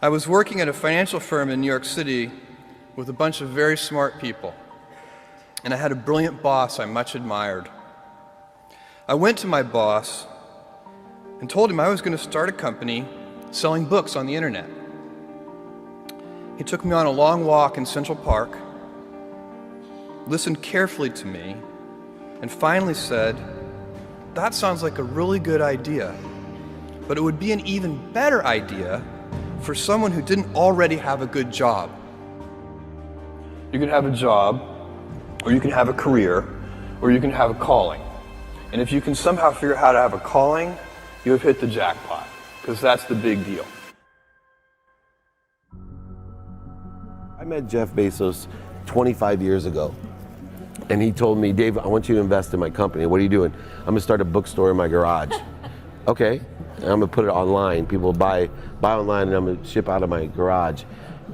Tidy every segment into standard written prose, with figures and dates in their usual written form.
I was working at a financial firm in New York City with a bunch of very smart people, and I had a brilliant boss I much admired. I went to my boss and told him I was going to start a company selling books on the internet. He took me on a long walk in Central Park, listened carefully to me, and finally said, "That sounds like a really good idea, but it would be an even better idea for someone who didn't already have a good job." You can have a job, or you can have a career, or you can have a calling. And if you can somehow figure out how to have a calling, you have hit the jackpot, because that's the big deal. I met Jeff Bezos 25 years ago, and he told me, "Dave, I want you to invest in my company." "What are you doing?" "I'm gonna start a bookstore in my garage." "Okay, and I'm gonna put it online. People buy online, and I'm gonna ship out of my garage.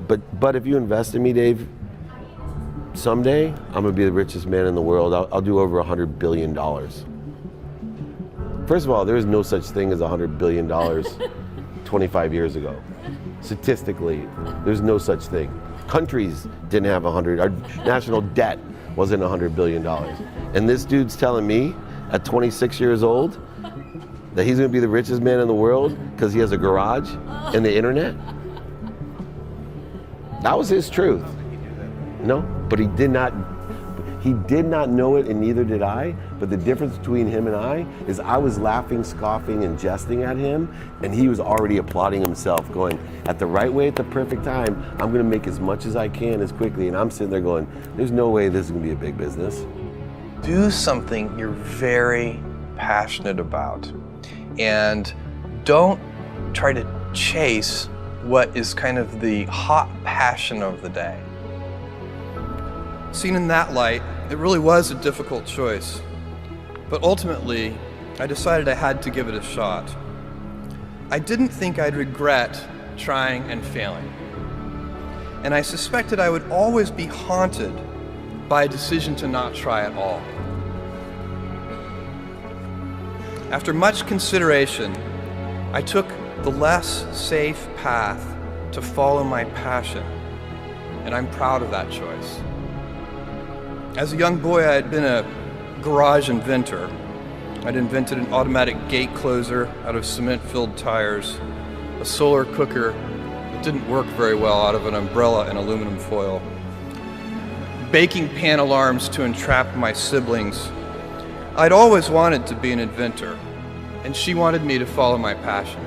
But if you invest in me, Dave, someday I'm gonna be the richest man in the world. I'll do over $100 billion. First of all, there is no such thing as $100 billion 25 years ago. Statistically, there's no such thing. Countries didn't have 100, our national debt wasn't $100 billion. And this dude's telling me at 26 years old that he's gonna be the richest man in the world because he has a garage and the internet? That was his truth. No, but he did not know it, and neither did I. But the difference between him and I is I was laughing, scoffing, and jesting at him, and he was already applauding himself, going, at the right way, at the perfect time, I'm gonna make as much as I can as quickly. And I'm sitting there going, there's no way this is gonna be a big business. Do something you're very passionate about, and don't try to chase what is kind of the hot passion of the day. Seen in that light, it really was a difficult choice, but ultimately, I decided I had to give it a shot. I didn't think I'd regret trying and failing, and I suspected I would always be haunted by a decision to not try at all. After much consideration, I took the less safe path to follow my passion, and I'm proud of that choice. As a young boy, I had been a garage inventor. I'd invented an automatic gate closer out of cement-filled tires, a solar cooker that didn't work very well out of an umbrella and aluminum foil, baking pan alarms to entrap my siblings. I'd always wanted to be an inventor, and she wanted me to follow my passion.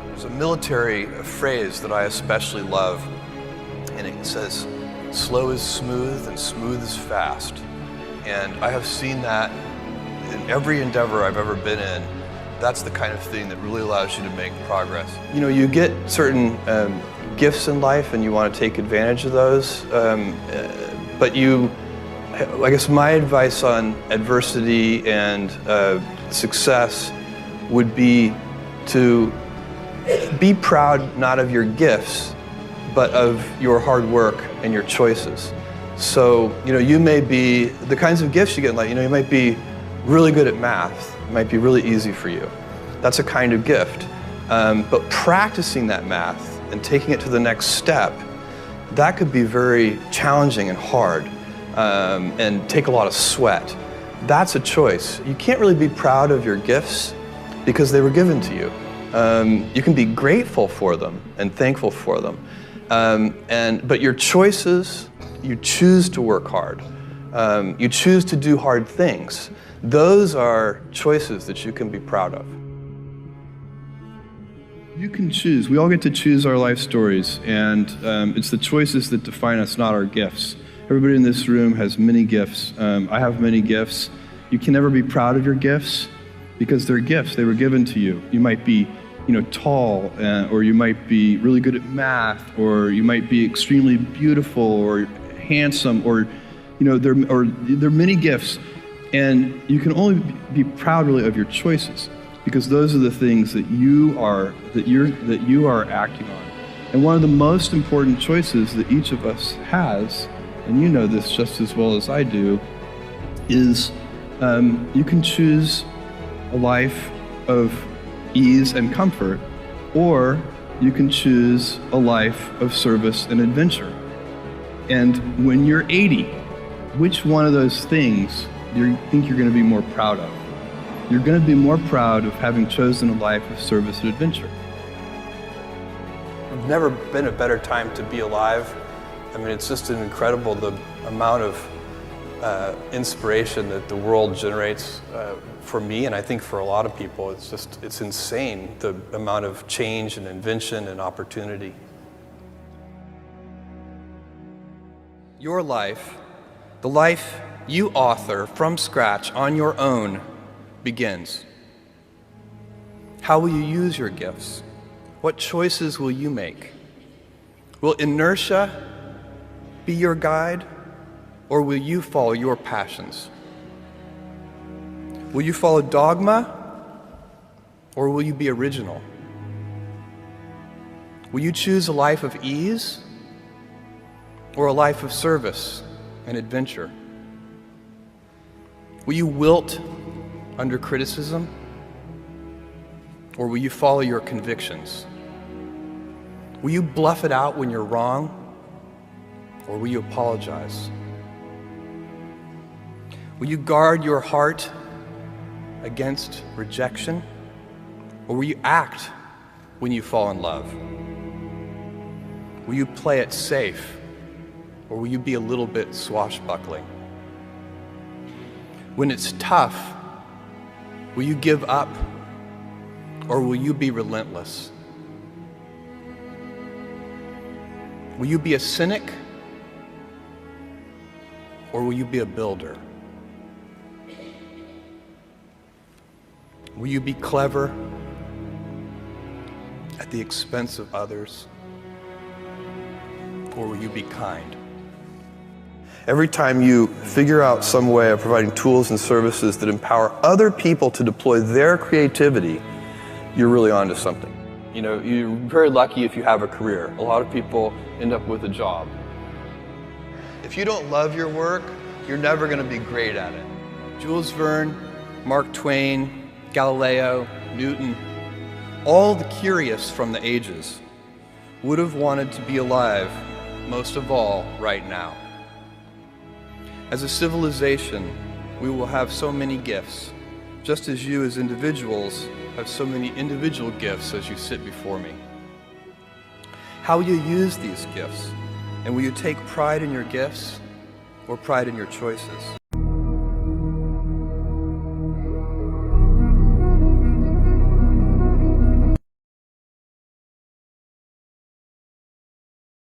There's a military phrase that I especially love, and it says, "Slow is smooth and smooth is fast." And I have seen that in every endeavor I've ever been in. That's the kind of thing that really allows you to make progress. You know, you get certain gifts in life and you want to take advantage of those, but I guess my advice on adversity and success would be to be proud not of your gifts, but of your hard work and your choices. So, you may be, the kinds of gifts you get in life, you might be really good at math. It might be really easy for you. That's a kind of gift. But practicing that math and taking it to the next step, that could be very challenging and hard, and take a lot of sweat. That's a choice. You can't really be proud of your gifts because they were given to you. You can be grateful for them and thankful for them. But your choices, you choose to work hard. You choose to do hard things. Those are choices that you can be proud of. You can choose. We all get to choose our life stories, and it's the choices that define us, not our gifts. Everybody in this room has many gifts. I have many gifts. You can never be proud of your gifts because they're gifts. They were given to you. You might be tall, or you might be really good at math, or you might be extremely beautiful or handsome, or there are many gifts, and you can only be proud really of your choices because those are the things that you are acting on. And one of the most important choices that each of us has, and you know this just as well as I do, is you can choose a life of ease and comfort, or you can choose a life of service and adventure. And when you're 80, which one of those things do you think you're going to be more proud of? You're going to be more proud of having chosen a life of service and adventure. There's never been a better time to be alive. I mean, it's just incredible the amount of inspiration that the world generates for me, and I think for a lot of people. It's insane, the amount of change and invention and opportunity. Your life, the life you author from scratch on your own, begins. How will you use your gifts? What choices will you make? Will inertia be your guide, or will you follow your passions? Will you follow dogma, or will you be original? Will you choose a life of ease, or a life of service and adventure? Will you wilt under criticism, or will you follow your convictions? Will you bluff it out when you're wrong, or will you apologize? Will you guard your heart against rejection, or will you act when you fall in love? Will you play it safe, or will you be a little bit swashbuckling? When it's tough, will you give up, or will you be relentless? Will you be a cynic, or will you be a builder? Will you be clever at the expense of others, or will you be kind? Every time you figure out some way of providing tools and services that empower other people to deploy their creativity, you're really onto something. You know, you're very lucky if you have a career. A lot of people end up with a job. If you don't love your work, you're never going to be great at it. Jules Verne, Mark Twain, Galileo, Newton, all the curious from the ages would have wanted to be alive, most of all, right now. As a civilization, we will have so many gifts, just as you as individuals have so many individual gifts as you sit before me. How will you use these gifts? And will you take pride in your gifts or pride in your choices?